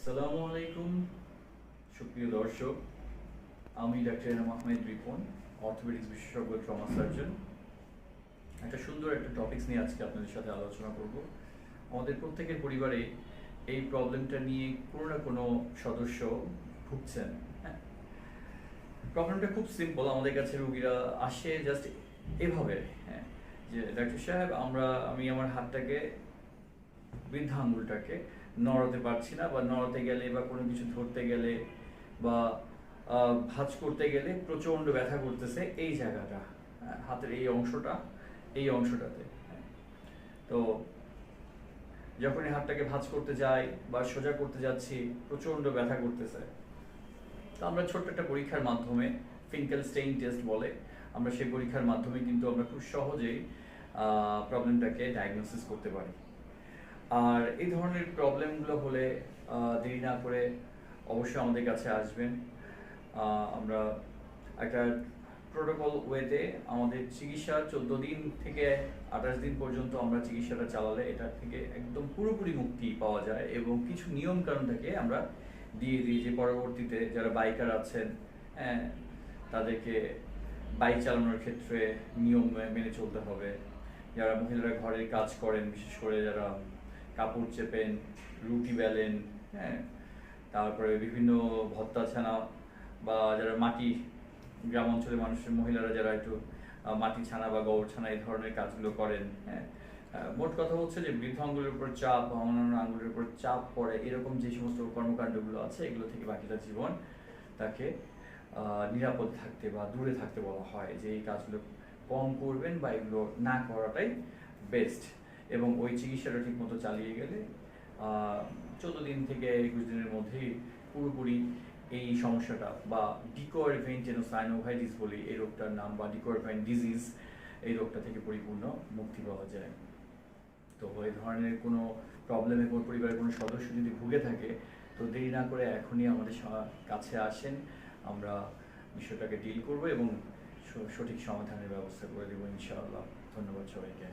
আসসালামু আলাইকুম সুপ্রিয় দর্শক, আমি ডাক্তার এনাম আহমেদ রিপন, অর্থোপেডিক্স বিশেষজ্ঞ, ট্রমা সার্জন। একটা সুন্দর একটা টপিকস নিয়ে আজকে আপনাদের সাথে আলোচনা করব। আমাদের প্রত্যেকের পরিবারে এই প্রবলেমটা নিয়ে কোনো না কোনো সদস্য ভুগছেন। হ্যাঁ, প্রবলেমটা খুব সিম্পল। আমাদের কাছে রোগীরা আসে জাস্ট এভাবে, হ্যাঁ, যে ডাক্তার সাহেব আমি আমার হাতটাকে, বৃদ্ধা আঙ্গুলটাকে নড়াতে পারছি না, বা নড়াতে গেলে বা কোনো কিছু ধরতে গেলে বা ভাঁজ করতে গেলে প্রচণ্ড ব্যথা করতেছে এই জায়গাটা, হাতের এই অংশটাতে। তো যখন এই হাতটাকে ভাঁজ করতে যাই বা সোজা করতে যাচ্ছি প্রচণ্ড ব্যথা করতেছে। তো আমরা ছোট্ট একটা পরীক্ষার মাধ্যমে, ফিঙ্কেল স্টেইন টেস্ট বলে, আমরা সেই পরীক্ষার মাধ্যমে কিন্তু আমরা খুব সহজেই প্রবলেমটাকে ডায়াগনোসিস করতে পারি। আর এই ধরনের প্রবলেমগুলো হলে দেরি না করে অবশ্যই আমাদের কাছে আসবেন। আমরা একটা প্রোটোকল ওয়েতে আমাদের চিকিৎসা 14 দিন থেকে 28 দিন পর্যন্ত আমরা চিকিৎসাটা চালালে এটা থেকে একদম পুরোপুরি মুক্তি পাওয়া যায়, এবং কিছু নিয়ম কানুন থেকে আমরা দিয়ে দিই যে পরবর্তীতে যারা বাইকার আছেন, হ্যাঁ, তাদেরকে বাইক চালানোর ক্ষেত্রে নিয়ম মেনে চলতে হবে। যারা মহিলারা ঘরের কাজ করেন, বিশেষ করে যারা কাপড় চেপেন, রুটি বেলেন, হ্যাঁ, তারপরে বিভিন্ন ভত্তা ছানা, বা যারা গ্রাম অঞ্চলের মানুষের মহিলারা যারা একটু মাটি ছানা বা গোবর ছানা এই ধরনের কাজগুলো করেন, হ্যাঁ, মোট কথা হচ্ছে যে বৃদ্ধ আঙ্গুলের উপর চাপ বা অন্যান্য আঙ্গুলের উপর চাপ পড়ে এরকম যে সমস্ত কর্মকাণ্ডগুলো আছে, এগুলো থেকে বাকিটা জীবন তাকে নিরাপদ থাকতে বা দূরে থাকতে বলা হয়, যে এই কাজগুলো কম করবেন বা এগুলো না করাটাই বেস্ট। এবং ওই চিকিৎসাটা ঠিক মতো চালিয়ে গেলে 14 দিন থেকে 21 দিনের মধ্যেই পুরোপুরি এই সমস্যাটা, বা ডিকোয়ার ভেইন টেনোসাইনোভাইটিস বলি এই রোগটার নাম, বা ডিকোয়ার ভেইন ডিজিজ, এই রোগটা থেকে পরিপূর্ণ মুক্তি পাওয়া যায়। তো এই ধরনের কোনো প্রবলেমে কোনো পরিবারের কোনো সদস্য যদি ভুগে থাকে, তো দেরি না করে এখনই আমাদের কাছে আসেন। আমরা বিষয়টাকে ডিল করব এবং সঠিক সমাধানের ব্যবস্থা করে দেবো ইনশাআল্লাহ। ধন্যবাদ সবাইকে।